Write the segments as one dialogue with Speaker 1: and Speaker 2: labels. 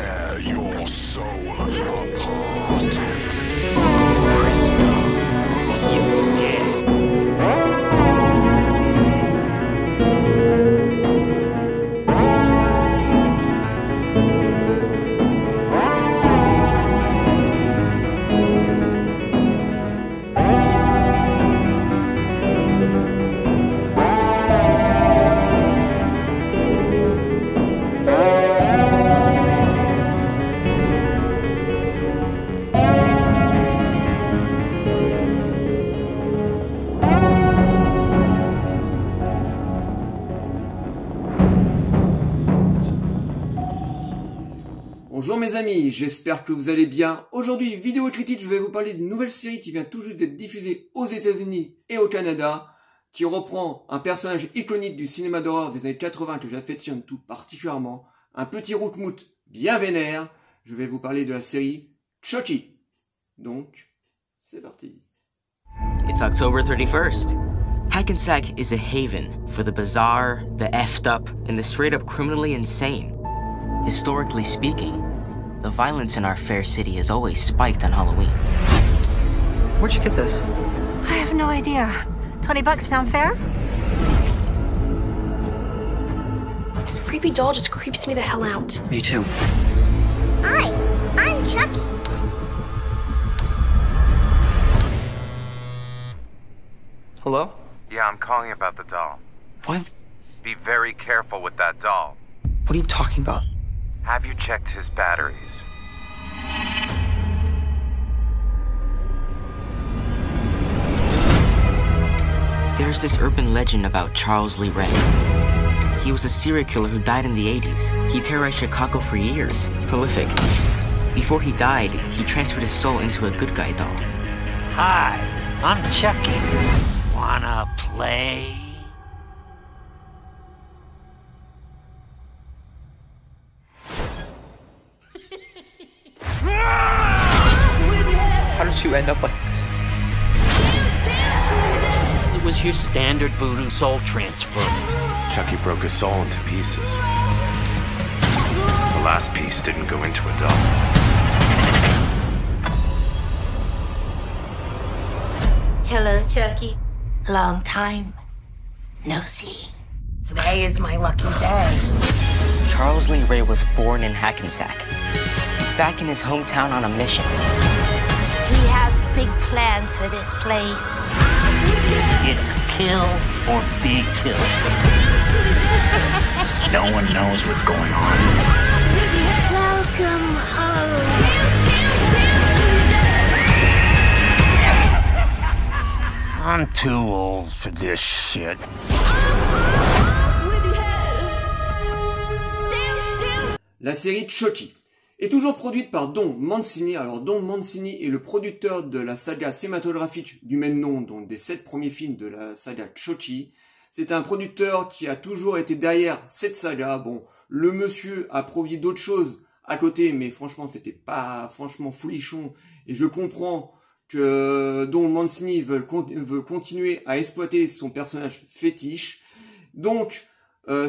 Speaker 1: tear your soul apart.
Speaker 2: Presto, you're dead.
Speaker 3: Bonjour mes amis, j'espère que vous allez bien. Aujourd'hui, vidéo critique, je vais vous parler d'une nouvelle série qui vient tout juste d'être diffusée aux États-Unis et au Canada, qui reprend un personnage iconique du cinéma d'horreur des années 80 que j'affectionne tout particulièrement, un petit roukmout bien vénère. Je vais vous parler de la série Chucky. Donc, c'est parti.
Speaker 2: It's October 31st. Hackensack is a haven for the bizarre, the effed up, and the straight up criminally insane. Historically speaking, the violence in our fair city has always spiked on Halloween.
Speaker 4: Where'd you get this?
Speaker 5: I have no idea. $20 sound fair?
Speaker 6: This creepy doll just creeps me the hell out.
Speaker 4: Me too.
Speaker 7: Hi, I'm Chucky.
Speaker 4: Hello?
Speaker 8: Yeah, I'm calling about the doll.
Speaker 4: What?
Speaker 8: Be very careful with that doll.
Speaker 4: What are you talking about?
Speaker 8: Have you checked his batteries?
Speaker 2: There's this urban legend about Charles Lee Ray. He was a serial killer who died in the 80s. He terrorized Chicago for years. Prolific. Before he died, he transferred his soul into a good guy doll.
Speaker 9: Hi, I'm Chucky. Wanna play?
Speaker 4: How did you end up like this?
Speaker 9: It was your standard voodoo soul transfer.
Speaker 8: Chucky broke his soul into pieces. The last piece didn't go into a doll.
Speaker 7: Hello, Chucky. Long time no see. Today is my lucky day.
Speaker 2: Charles Lee Ray was born in Hackensack. He's back in his hometown on a mission.
Speaker 7: We have big plans for this place.
Speaker 9: It's kill or be killed.
Speaker 1: No one knows what's going on.
Speaker 7: Welcome home.
Speaker 9: I'm too old for this shit.
Speaker 3: La série Chucky est toujours produite par Don Mancini. Alors Don Mancini est le producteur de la saga cinématographique du même nom, donc des 7 premiers films de la saga Chucky. C'est un producteur qui a toujours été derrière cette saga. Bon, le monsieur a produit d'autres choses à côté, mais franchement c'était pas franchement folichon. Et je comprends que Don Mancini veut continuer à exploiter son personnage fétiche. Donc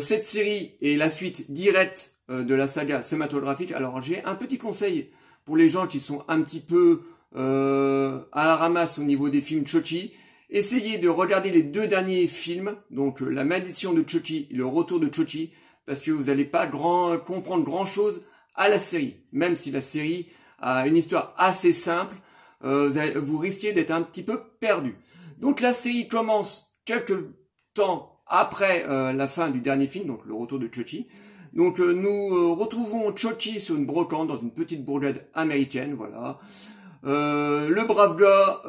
Speaker 3: cette série est la suite directe de la saga cinématographique. Alors j'ai un petit conseil pour les gens qui sont un petit peu à la ramasse au niveau des films Chucky. Essayez de regarder les 2 derniers films, donc La Malédiction de Chucky et Le Retour de Chucky, parce que vous n'allez pas comprendre grand chose à la série. Même si la série a une histoire assez simple, vous risquez d'être un petit peu perdu. Donc la série commence quelques temps après la fin du dernier film, donc Le Retour de Chucky. Donc nous retrouvons Chucky sur une brocante dans une petite bourgade américaine, voilà. Le brave gars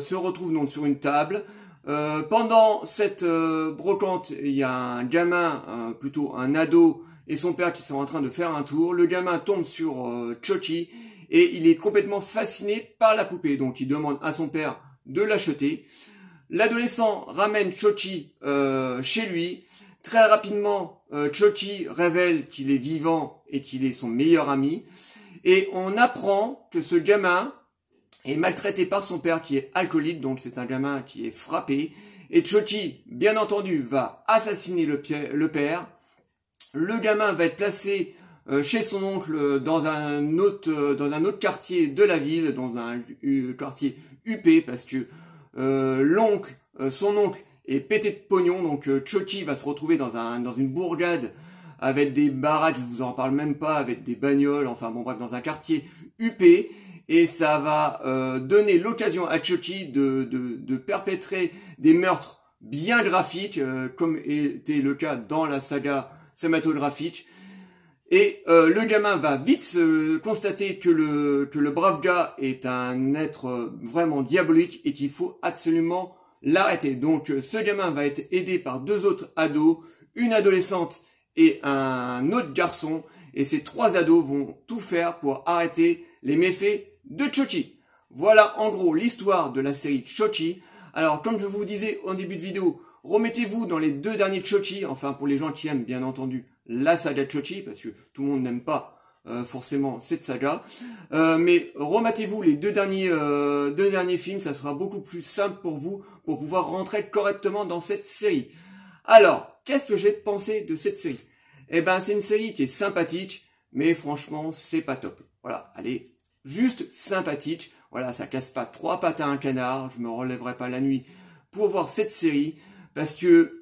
Speaker 3: se retrouve donc sur une table. Pendant cette brocante, il y a un gamin, plutôt un ado, et son père qui sont en train de faire un tour. Le gamin tombe sur Chucky et il est complètement fasciné par la poupée. Donc il demande à son père de l'acheter. L'adolescent ramène Chucky chez lui. Très rapidement, Chucky révèle qu'il est vivant et qu'il est son meilleur ami. Et on apprend que ce gamin est maltraité par son père qui est alcoolique, donc c'est un gamin qui est frappé. Et Chucky, bien entendu, va assassiner le père. Le gamin va être placé chez son oncle dans un autre quartier de la ville, dans un quartier UP, parce que son oncle est pété de pognon, donc Chochi va se retrouver dans une bourgade avec des baraques, je vous en parle même pas, avec des bagnoles, enfin bon bref, dans un quartier UP, et ça va donner l'occasion à Chochi de perpétrer des meurtres bien graphiques, comme était le cas dans la saga cinématographique. Et le gamin va vite se constater que le brave gars est un être vraiment diabolique et qu'il faut absolument l'arrêter. Donc ce gamin va être aidé par 2 autres ados, une adolescente et un autre garçon. Et ces 3 ados vont tout faire pour arrêter les méfaits de Chochi. Voilà en gros l'histoire de la série Chochi. Alors comme je vous disais en début de vidéo, remettez-vous dans les 2 derniers Chochi, enfin pour les gens qui aiment bien entendu la saga Chochi, parce que tout le monde n'aime pas forcément cette saga, mais remettez-vous les 2 derniers films, ça sera beaucoup plus simple pour vous pour pouvoir rentrer correctement dans cette série. Alors, qu'est-ce que j'ai pensé de cette série? Eh ben c'est une série qui est sympathique, mais franchement c'est pas top. Voilà, elle est juste sympathique. Voilà, ça casse pas 3 pattes à un canard, je me relèverai pas la nuit pour voir cette série, parce que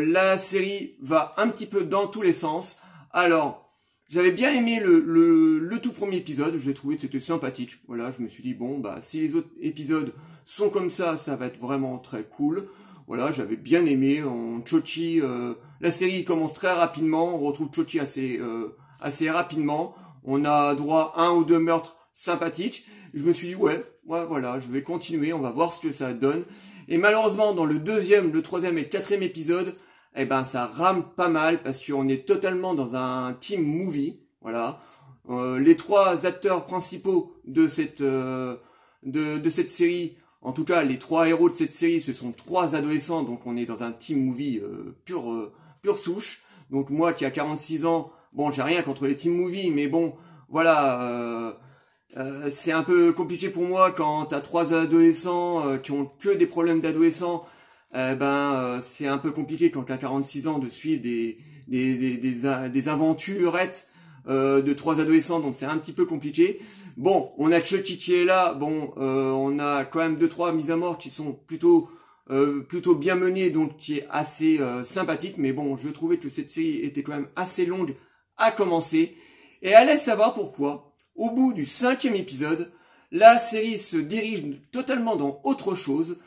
Speaker 3: la série va un petit peu dans tous les sens. Alors, j'avais bien aimé le tout premier épisode, j'ai trouvé que c'était sympathique. Voilà, je me suis dit, bon, bah si les autres épisodes sont comme ça va être vraiment très cool. Voilà, j'avais bien aimé. Chochi, la série commence très rapidement, on retrouve Chochi assez rapidement. On a droit à 1 ou 2 meurtres sympathiques. Je me suis dit, ouais, voilà, je vais continuer, on va voir ce que ça donne. Et malheureusement, dans le 2e, le 3e et le 4e épisode, eh ben, ça rame pas mal parce qu'on est totalement dans un team movie. Voilà. Les 3 acteurs principaux de cette série, en tout cas, les 3 héros de cette série, ce sont 3 adolescents, donc on est dans un team movie pure souche. Donc moi qui a 46 ans, bon, j'ai rien contre les team movies, mais bon, voilà, c'est un peu compliqué pour moi quand t'as 3 adolescents qui ont que des problèmes d'adolescents. C'est un peu compliqué quand t'as 46 ans de suivre des aventurettes de 3 adolescents, donc c'est un petit peu compliqué. Bon, on a Chucky qui est là, bon, on a quand même 2-3 mises à mort qui sont plutôt bien menées, donc qui est assez sympathique, mais bon, je trouvais que cette série était quand même assez longue à commencer, et allez savoir pourquoi. Au bout du 5e épisode, la série se dirige totalement dans autre chose.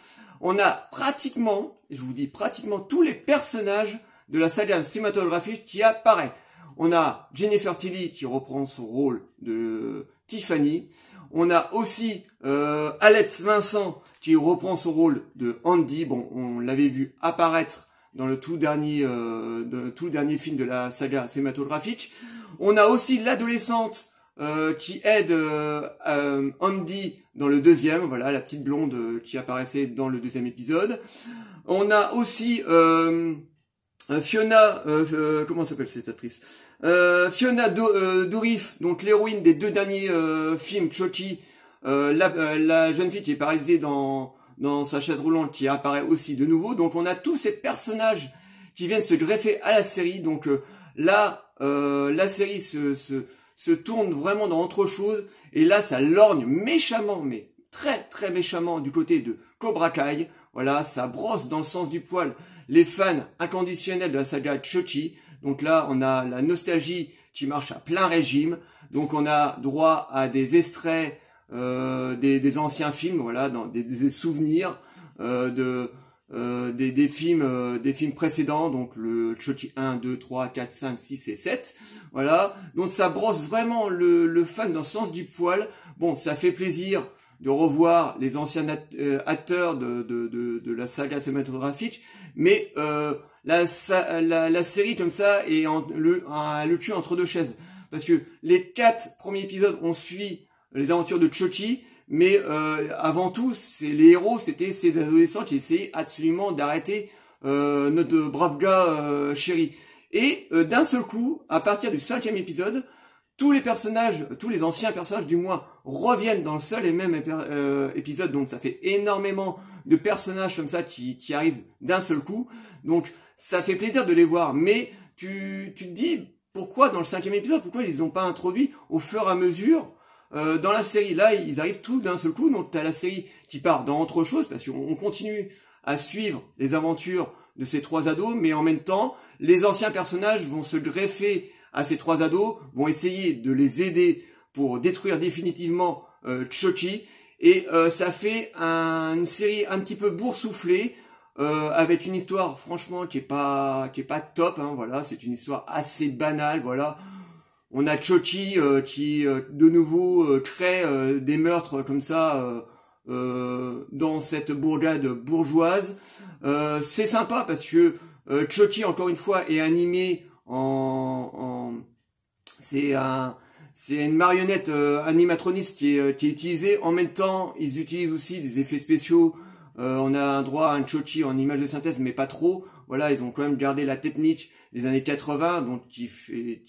Speaker 3: On a pratiquement, je vous dis pratiquement, tous les personnages de la saga cinématographique qui apparaissent. On a Jennifer Tilly qui reprend son rôle de Tiffany. On a aussi Alex Vincent qui reprend son rôle de Andy. Bon, on l'avait vu apparaître dans le tout dernier film de la saga cinématographique. On a aussi l'adolescente qui aide Andy dans le 2e, voilà, la petite blonde qui apparaissait dans le 2e épisode. On a aussi Fiona, comment s'appelle cette actrice, Fiona Dourif, donc l'héroïne des 2 derniers films Chochi, la jeune fille qui est paralysée dans sa chaise roulante qui apparaît aussi de nouveau. Donc on a tous ces personnages qui viennent se greffer à la série. Donc là, la série se tourne vraiment dans autre chose, et là ça lorgne méchamment, mais très très méchamment du côté de Cobra Kai. Voilà, ça brosse dans le sens du poil les fans inconditionnels de la saga Chochi. Donc là on a la nostalgie qui marche à plein régime, donc on a droit à des extraits des anciens films, voilà, dans des souvenirs des films précédents, donc le Chochi 1, 2, 3, 4, 5, 6 et 7, voilà. Donc ça brosse vraiment le fan dans le sens du poil. Bon, ça fait plaisir de revoir les anciens acteurs de la saga cinématographique, mais la série comme ça est le cul entre 2 chaises, parce que les 4 premiers épisodes on suit les aventures de Chochi, mais avant tout, les héros, c'était ces adolescents qui essayaient absolument d'arrêter notre brave gars chéri. Et d'un seul coup, à partir du 5e épisode, tous les personnages, tous les anciens personnages du moins, reviennent dans le seul et même épisode. Donc ça fait énormément de personnages comme ça qui arrivent d'un seul coup. Donc ça fait plaisir de les voir, mais tu te dis, pourquoi dans le 5e épisode, pourquoi ils les ont pas introduits au fur et à mesure dans la série. Là, ils arrivent tout d'un seul coup, donc t'as la série qui part dans autre chose, parce qu'on continue à suivre les aventures de ces 3 ados, mais en même temps, les anciens personnages vont se greffer à ces 3 ados, vont essayer de les aider pour détruire définitivement Chochi, et ça fait une série un petit peu boursouflée, avec une histoire franchement qui est pas top, hein, voilà, c'est une histoire assez banale, voilà. On a Chochi qui de nouveau crée des meurtres comme ça dans cette bourgade bourgeoise. C'est sympa parce que Chochi, encore une fois, est animé c'est une marionnette animatroniste qui est utilisée. En même temps, ils utilisent aussi des effets spéciaux. On a un droit à un Chochi en image de synthèse, mais pas trop. Voilà, ils ont quand même gardé la technique des années 80, donc qui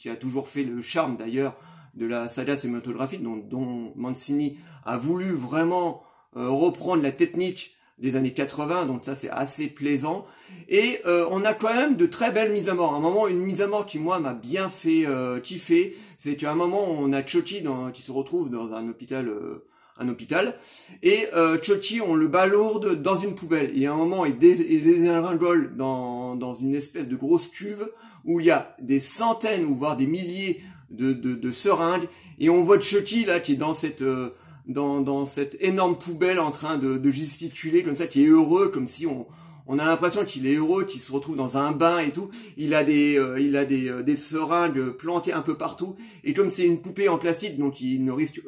Speaker 3: a toujours fait le charme d'ailleurs de la saga cinématographique, dont Mancini a voulu vraiment reprendre la technique des années 80, donc ça c'est assez plaisant. Et on a quand même de très belles mises à mort. À un moment, une mise à mort qui moi m'a bien fait kiffer, c'est qu'à un moment on a Chochi qui se retrouve dans un hôpital, et Chochi on le balourde dans une poubelle, et à un moment il dégringole dans une espèce de grosse cuve où il y a des centaines ou voire des milliers de seringues, et on voit Chochi là qui est dans cette énorme poubelle en train de gesticuler comme ça, qui est heureux, comme si on a l'impression qu'il est heureux, qu'il se retrouve dans un bain et tout. Il a des seringues plantées un peu partout, et comme c'est une poupée en plastique, donc il ne risque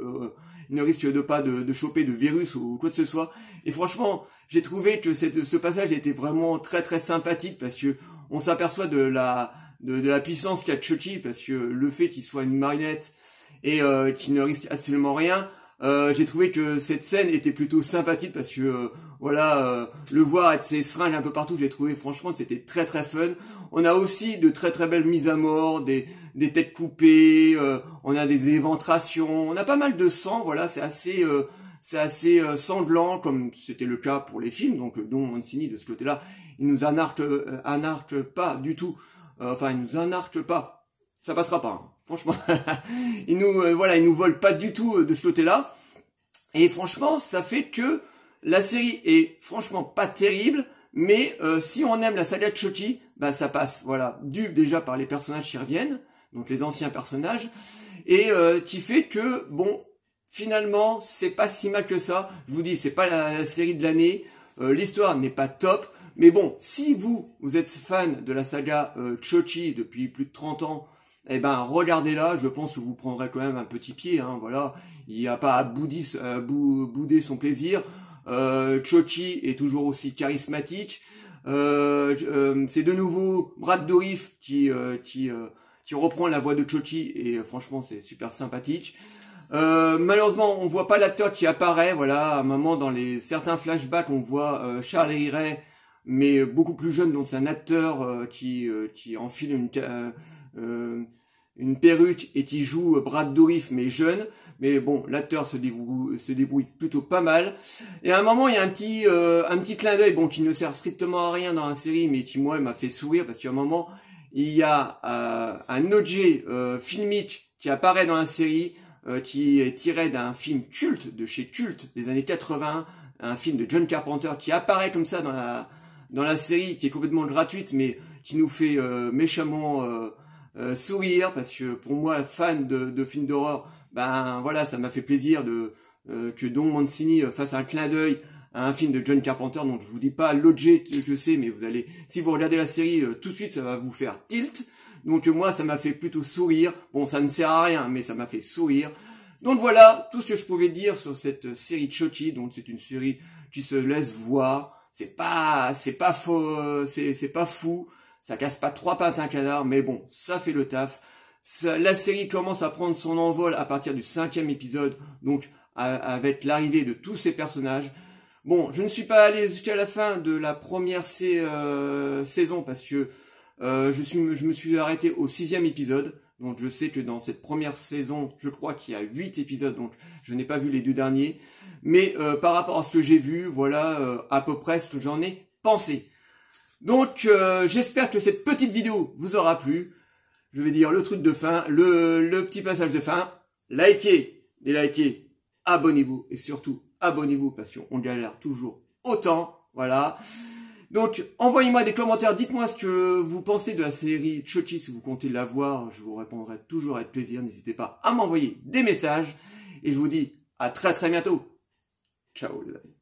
Speaker 3: pas de choper de virus ou quoi que ce soit. Et franchement, j'ai trouvé que ce passage était vraiment très très sympathique, parce que on s'aperçoit de la puissance qu'a Chochi, parce que le fait qu'il soit une marionnette et qu'il ne risque absolument rien, j'ai trouvé que cette scène était plutôt sympathique, parce que le voir avec ses seringues un peu partout, j'ai trouvé franchement que c'était très très fun. On a aussi de très très belles mises à mort, des têtes coupées, on a des éventrations, on a pas mal de sang, voilà, c'est assez sanglant, comme c'était le cas pour les films, donc dont Mancini de ce côté-là, il nous anarque pas du tout, il nous anarque pas, ça passera pas, hein. Franchement, il nous vole pas du tout de ce côté-là. Et franchement, ça fait que la série est franchement pas terrible, mais si on aime la saga de Chochi, bah ça passe. Voilà, dû déjà par les personnages qui reviennent, donc les anciens personnages, et qui fait que bon, finalement, c'est pas si mal que ça. Je vous dis, c'est pas la série de l'année, l'histoire n'est pas top, mais bon, si vous êtes fan de la saga Chochi depuis plus de 30 ans, eh ben regardez-la, je pense que vous prendrez quand même un petit pied, hein, voilà, il n'y a pas à bouder son plaisir. Chochi est toujours aussi charismatique, c'est de nouveau Brad Dourif qui reprend la voix de Chochi, et franchement c'est super sympathique. Malheureusement on voit pas l'acteur qui apparaît, voilà, à un moment dans certains flashbacks on voit Charles Ray, mais beaucoup plus jeune, donc c'est un acteur qui enfile une perruque et qui joue Brad Dourif mais jeune, mais bon, l'acteur se débrouille plutôt pas mal. Et à un moment il y a un petit clin d'œil, bon, qui ne sert strictement à rien dans la série, mais qui moi m'a fait sourire, parce qu'à un moment il y a un objet filmique qui apparaît dans la série, qui est tiré d'un film culte de chez Culte des années 80, un film de John Carpenter qui apparaît comme ça dans la série, qui est complètement gratuite, mais qui nous fait méchamment sourire, parce que pour moi, fan de films d'horreur, ben voilà, ça m'a fait plaisir que Don Mancini fasse un clin d'œil à un film de John Carpenter. Donc je vous dis pas l'objet que c'est, mais si vous regardez la série, tout de suite ça va vous faire tilt. Donc moi ça m'a fait plutôt sourire. Bon, ça ne sert à rien, mais ça m'a fait sourire. Donc voilà tout ce que je pouvais dire sur cette série Chochi. Donc c'est une série qui se laisse voir. C'est pas fou. Ça casse pas 3 pattes à un canard, mais bon, ça fait le taf. La série commence à prendre son envol à partir du 5e épisode, donc avec l'arrivée de tous ces personnages. Bon, je ne suis pas allé jusqu'à la fin de la première saison, parce que je me suis arrêté au 6e épisode. Donc je sais que dans cette première saison, je crois qu'il y a 8 épisodes, donc je n'ai pas vu les 2 derniers. Mais par rapport à ce que j'ai vu, voilà à peu près ce que j'en ai pensé. Donc j'espère que cette petite vidéo vous aura plu. je vais dire le truc de fin, le petit passage de fin. Likez, délikez, abonnez-vous et surtout abonnez-vous parce qu'on galère toujours autant, voilà. Donc envoyez-moi des commentaires, dites-moi ce que vous pensez de la série Chucky, si vous comptez la voir, je vous répondrai toujours avec plaisir, n'hésitez pas à m'envoyer des messages et je vous dis à très bientôt. Ciao les amis.